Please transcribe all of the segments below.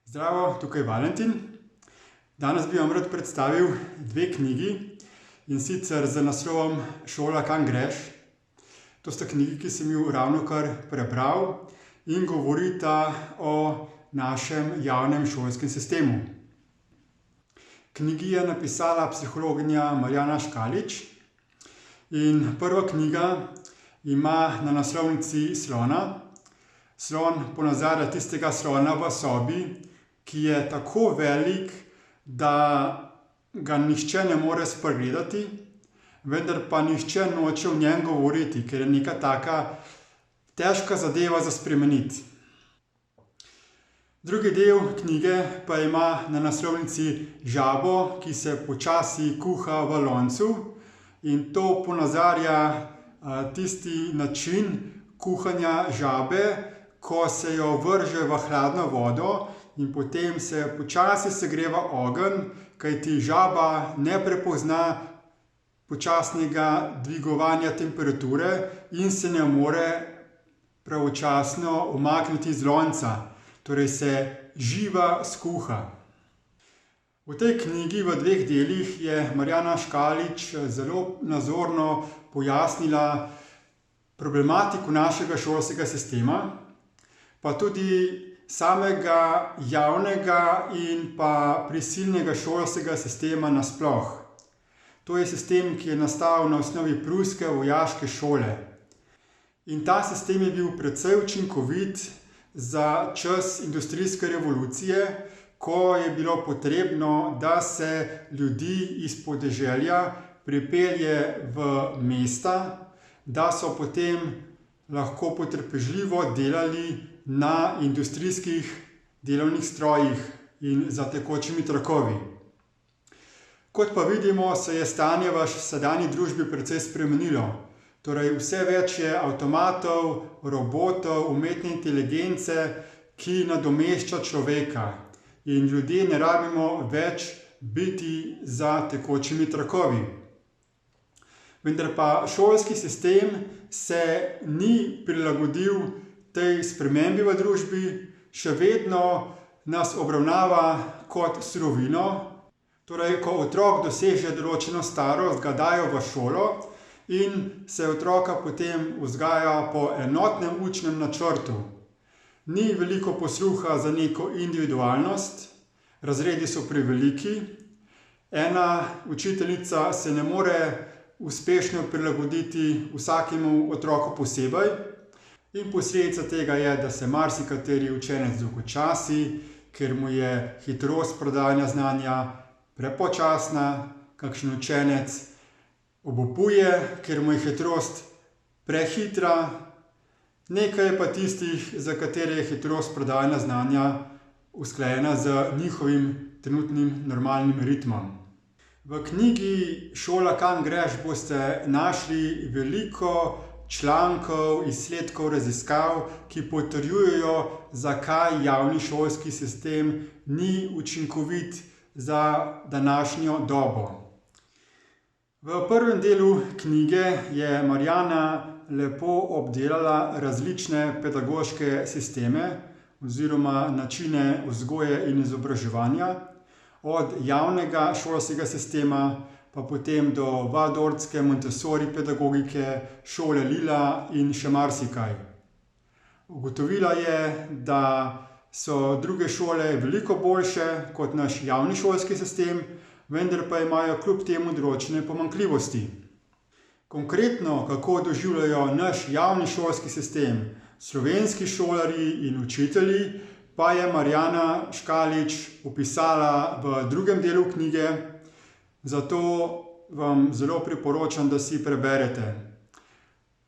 Zdravo, tukaj je Valentin. Danes bi vam rad predstavil dve knjigi, in sicer z naslovom Šola, kam greš. To sta knjigi, ki sem ju ravnokar prebral in govorita o našem javnem šolskem sistemu. Knjigi je napisala psihologinja Marjana Škalič in prva knjiga ima na naslovnici slona. Slon ponazarja tistega slona v sobi, ki je tako velik, da ga nihče ne more spregledati, vendar pa nihče noče o njem govoriti, ker je neka taka težka zadeva za spremeniti. Drugi del knjige pa ima na naslovnici žabo, ki se počasi kuha v loncu, in to ponazarja tisti način kuhanja žabe, ko se jo vrže v hladno vodo in potem se počasi segreva ogenj, kajti žaba ne prepozna počasnega dvigovanja temperature in se ne more pravočasno umakniti iz lonca, torej se živa skuha. V tej knjigi v dveh delih je Marjana Škalič zelo nazorno pojasnila problematiko našega šolskega sistema, pa tudi samega javnega in pa prisilnega šolskega sistema nasploh. To je sistem, ki je nastal na osnovi pruske vojaške šole. In ta sistem je bil precej učinkovit za čas industrijske revolucije, ko je bilo potrebno, da se ljudi iz podeželja pripelje v mesta, da so potem lahko potrpežljivo delali na industrijskih delovnih strojih in za tekočimi trakovi. Kot pa vidimo, se je stanje v sedanji družbi precej spremenilo. Torej vse več je avtomatov, robotov, umetne inteligence, ki nadomešča človeka. In ljudje ne rabimo več biti za tekočimi trakovi. Vendar pa šolski sistem se ni prilagodil tej spremembi v družbi, še vedno nas obravnava kot surovino. Torej, ko otrok doseže določeno starost, ga dajo v šolo in se otroka potem vzgaja po enotnem učnem načrtu. Ni veliko posluha za neko individualnost, razredi so preveliki, ena učiteljica se ne more uspešno prilagoditi vsakemu otroku posebej, in posledica tega je, da se marsikateri učenec dolgočasi, ker mu je hitrost predajanja znanja prepočasna, kakšen učenec obupuje, ker mu je hitrost prehitra, nekaj je pa tistih, za katere je hitrost predajanja znanja usklajena z njihovim trenutnim normalnim ritmom. V knjigi Šola, kam greš boste našli veliko člankov, izsledkov, raziskav, ki potrjujejo, zakaj javni šolski sistem ni učinkovit za današnjo dobo. V prvem delu knjige je Marjana lepo obdelala različne pedagoške sisteme oziroma načine vzgoje in izobraževanja, od javnega šolskega sistema pa potem do waldorfske Montessori pedagogike, šole Lila in še marsikaj. Ugotovila je, da so druge šole veliko boljše kot naš javni šolski sistem, vendar pa imajo kljub temu določene pomanjkljivosti. Konkretno, kako doživljajo naš javni šolski sistem slovenski šolarji in učitelji, pa je Marjana Škalič opisala v drugem delu knjige, zato vam zelo priporočam, da si preberete.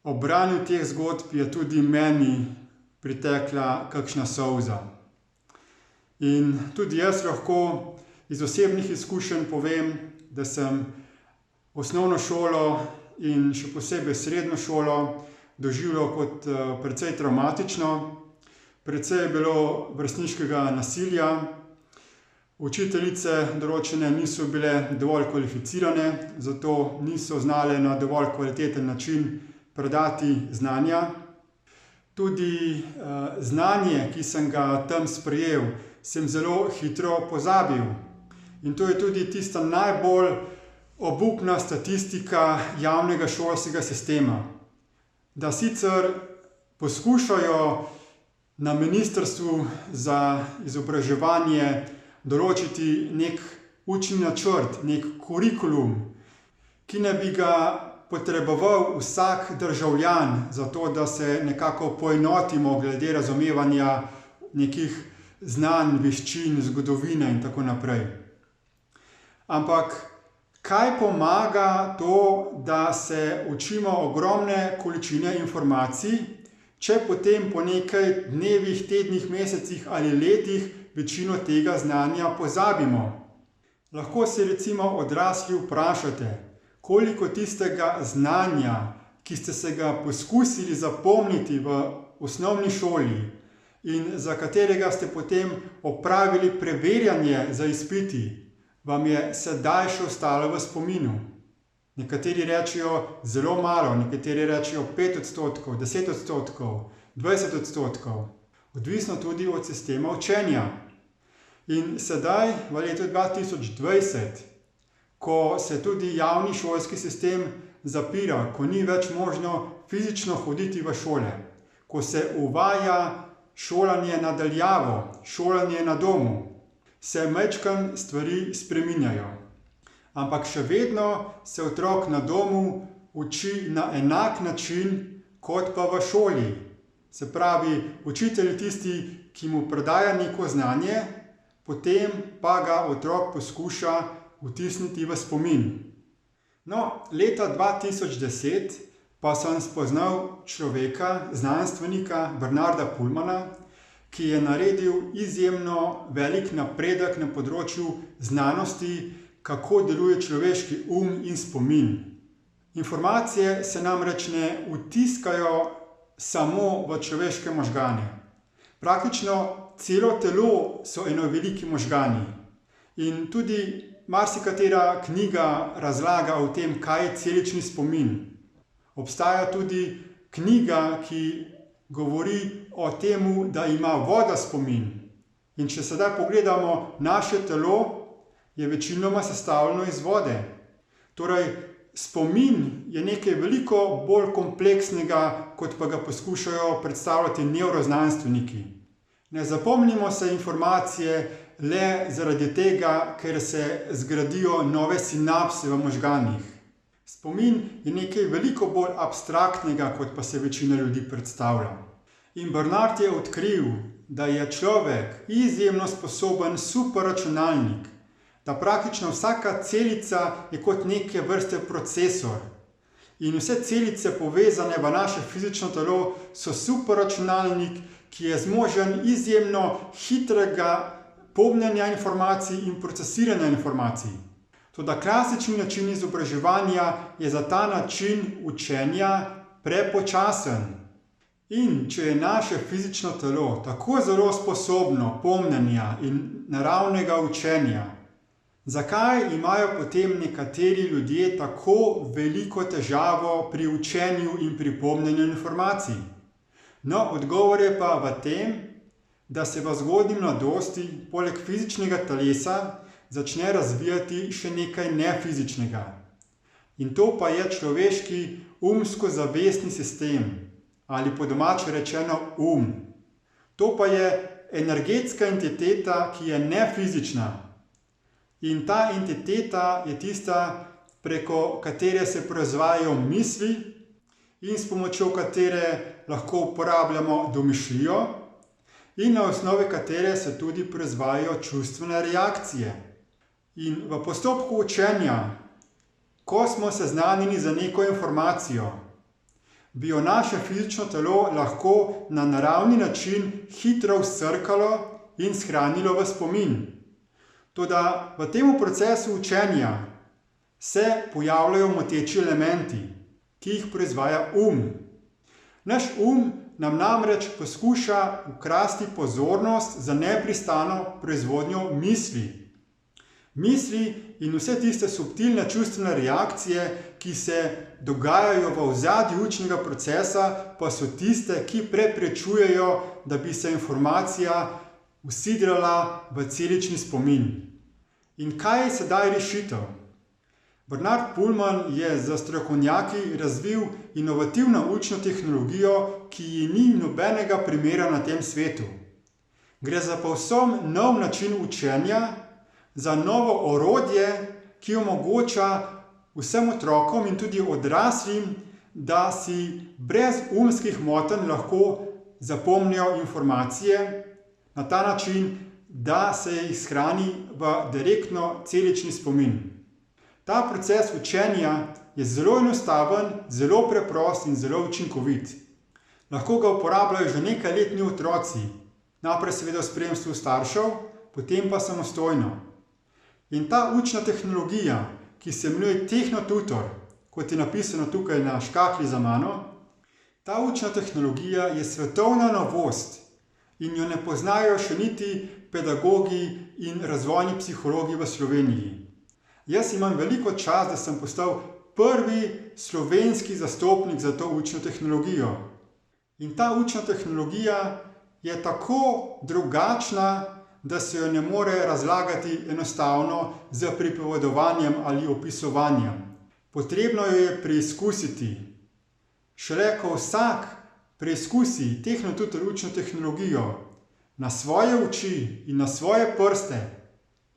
Ob branju teh zgodb je tudi meni pritekla kakšna solza. In tudi jaz lahko iz osebnih izkušenj povem, da sem osnovno šolo in še posebej srednjo šolo doživljal kot precej travmatično. Precej je bilo vrstniškega nasilja, učiteljice določene niso bile dovolj kvalificirane, zato niso znale na dovolj kvaliteten način predati znanja. Tudi znanje, ki sem ga tam sprejel, sem zelo hitro pozabil. In to je tudi tista najbolj obupna statistika javnega šolskega sistema. Da sicer poskušajo na Ministrstvu za izobraževanje določiti nek učni načrt, nek kurikulum, ki ne bi ga potreboval vsak državljan, zato da se nekako poenotimo glede razumevanja nekih znanj, veščin, zgodovine in tako naprej. Ampak kaj pomaga to, da se učimo ogromne količine informacij, če potem po nekaj dnevih, tednih, mesecih ali letih večino tega znanja pozabimo? Lahko se recimo odrasli vprašate, koliko tistega znanja, ki ste se ga poskusili zapomniti v osnovni šoli in za katerega ste potem opravili preverjanje za izpiti, vam je sedaj še ostalo v spominu. Nekateri rečejo zelo malo, nekateri rečejo 5%, 10%, 20%, odvisno tudi od sistema učenja. In sedaj, v letu 2020, ko se tudi javni šolski sistem zapira, ko ni več možno fizično hoditi v šole, ko se uvaja šolanje na daljavo, šolanje na domu, se majčkeno stvari spreminjajo. Ampak še vedno se otrok na domu uči na enak način, kot pa v šoli. Se pravi, učitelj je tisti, ki mu predaja neko znanje, potem pa ga otrok poskuša vtisniti v spomin. No, leta 2010 pa sem spoznal človeka, znanstvenika Bernarda Pullmana, ki je naredil izjemno velik napredek na področju znanosti, kako deluje človeški in spomin. Informacije se namreč ne vtiskajo samo v človeške možgane. Praktično celo telo so eno veliki možgani. In tudi marsikatera knjiga razlaga o tem, kaj je celični spomin. Obstaja tudi knjiga, ki govori o tem, da ima voda spomin. In če sedaj pogledamo naše telo, je večinoma sestavljeno iz vode. Torej, spomin je nekaj veliko bolj kompleksnega, kot pa ga poskušajo predstavljati nevroznanstveniki. Ne zapomnimo se informacije le zaradi tega, ker se zgradijo nove sinapse v možganih. Spomin je nekaj veliko bolj abstraktnega, kot pa se večina ljudi predstavlja. In Bernard je odkril, da je človek izjemno sposoben superračunalnik, da praktično vsaka celica je kot neke vrste procesor. In vse celice povezane v naše fizično telo so superračunalnik, ki je zmožen izjemno hitrega pomnjenja informacij in procesiranja informacij. Toda klasični način izobraževanja je za ta način učenja prepočasen. In če je naše fizično telo tako zelo sposobno pomnjenja in naravnega učenja, zakaj imajo potem nekateri ljudje tako veliko težavo pri učenju in pri pomnjenju informacij? No, odgovor je pa v tem, da se v zgodnji mladosti poleg fizičnega telesa začne razvijati še nekaj nefizičnega. In to pa je človeški umsko-zavestni sistem, ali po domače rečeno To pa je energetska entiteta, ki je nefizična. In ta entiteta je tista, preko katere se proizvajajo misli in s pomočjo katere lahko uporabljamo domišljijo in na osnovi katere se tudi proizvajajo čustvene reakcije. In v postopku učenja, ko smo seznanjeni za neko informacijo, bi jo naše fizično telo lahko na naravni način hitro vsrkalo in shranilo v spomin. Toda v tem procesu učenja se pojavljajo moteči elementi, ki jih proizvaja Naš nam namreč poskuša ukrasti pozornost za neprestano proizvodnjo misli. Misli in vse tiste subtilne čustvene reakcije, ki se dogajajo v ozadju učnega procesa, pa so tiste, ki preprečujejo, da bi se informacija usidrala v celični spomin. In kaj je sedaj rešitev? Bernard Pullman je z strokovnjaki razvil inovativno učno tehnologijo, ki ji ni nobenega primera na tem svetu. Gre za povsem nov način učenja, za novo orodje, ki omogoča vsem otrokom in tudi odraslim, da si brez umskih motenj lahko zapomnijo informacije na ta način, da se jih shrani v direktno celični spomin. Ta proces učenja je zelo enostaven, zelo preprost in zelo učinkovit. Lahko ga uporabljajo že nekajletni otroci, najprej seveda v spremstvu staršev, potem pa samostojno. In ta učna tehnologija, ki se imenuje Tehnotutor, kot je napisano tukaj na škatli za mano, ta učna tehnologija je svetovna novost in jo ne poznajo še niti pedagogi in razvojni psihologi v Sloveniji. Jaz imam veliko čast, da sem postal prvi slovenski zastopnik za to učno tehnologijo. In ta učna tehnologija je tako drugačna, da se jo ne more razlagati enostavno z pripovedovanjem ali opisovanjem. Potrebno jo je preizkusiti. Šele ko vsak preizkusi Tehnotutor učno tehnologijo na svoje oči in na svoje prste,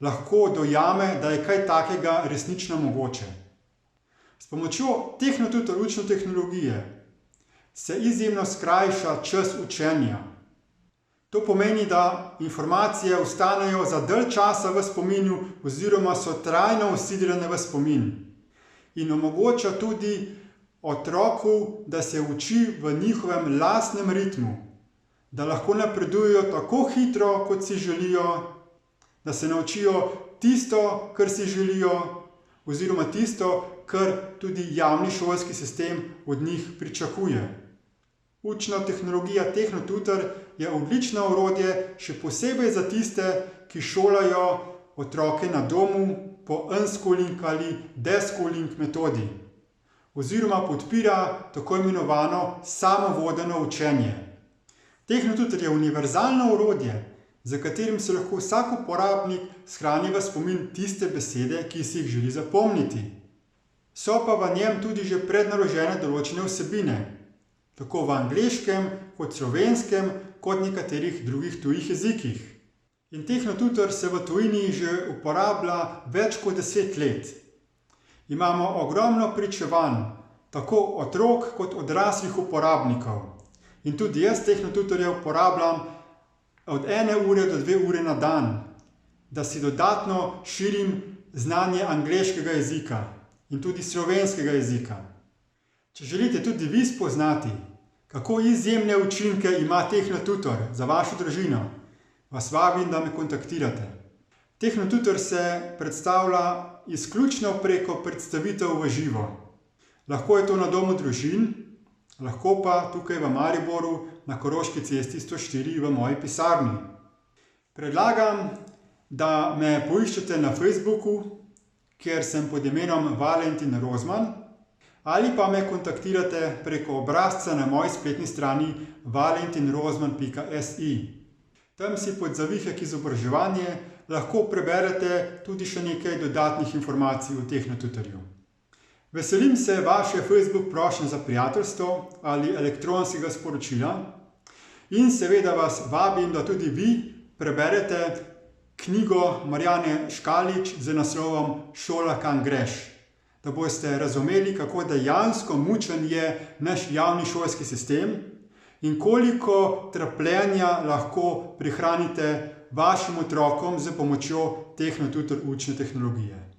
lahko dojame, da je kaj takega resnično mogoče. S pomočjo Tehnotutor učne tehnologije se izjemno skrajša čas učenja. To pomeni, da informacije ostanejo za dalj časa v spominu oziroma so trajno usidrane v spomin. In omogoča tudi otroku, da se uči v njihovem lastnem ritmu, da lahko napredujejo tako hitro, kot si želijo, da se naučijo tisto, kar si želijo, oziroma tisto, kar tudi javni šolski sistem od njih pričakuje. Učna tehnologija Tehnotutor je odlično orodje, še posebej za tiste, ki šolajo otroke na domu po unschooling ali deschooling metodi, oziroma podpira tako imenovano samovodeno učenje. Tehnotutor je univerzalno orodje, za katerim se lahko vsak uporabnik shrani v spomin tiste besede, ki si jih želi zapomniti. So pa v njem tudi že prednaložene določene vsebine, tako v angleškem, kot slovenskem, kot nekaterih drugih tujih jezikih. In Tehnotutor se v tujini že uporablja več kot 10 let. Imamo ogromno pričevanj, tako otrok kot odraslih uporabnikov. In tudi jaz Tehnotutorje uporabljam od 1 ure do 2 ure na dan, da si dodatno širim znanje angleškega jezika in tudi slovenskega jezika. Če želite tudi vi spoznati, kako izjemne učinke ima Tehnotutor za vašo družino, vas vabim, da me kontaktirate. Tehnotutor se predstavlja izključno preko predstavitev v živo. Lahko je to na domu družin, lahko pa tukaj v Mariboru na Koroški cesti 104 v moji pisarni. Predlagam, da me poiščete na Facebooku, kjer sem pod imenom Valentin Rozman, ali pa me kontaktirate preko obrazca na moji spletni strani valentinrozman.si. Tam si pod zavihek izobraževanje lahko preberete tudi še nekaj dodatnih informacij o Tehnotutorju. Veselim se vaše Facebook prošnje za prijateljstvo ali elektronskega sporočila in seveda vas vabim, da tudi vi preberete knjigo Marjane Škalič z naslovom Šola, kam greš, da boste razumeli, kako dejansko mučen je naš javni šolski sistem in koliko trpljenja lahko prihranite vašim otrokom z pomočjo Tehnotutor učne tehnologije.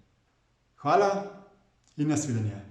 Hvala in nasvidenje.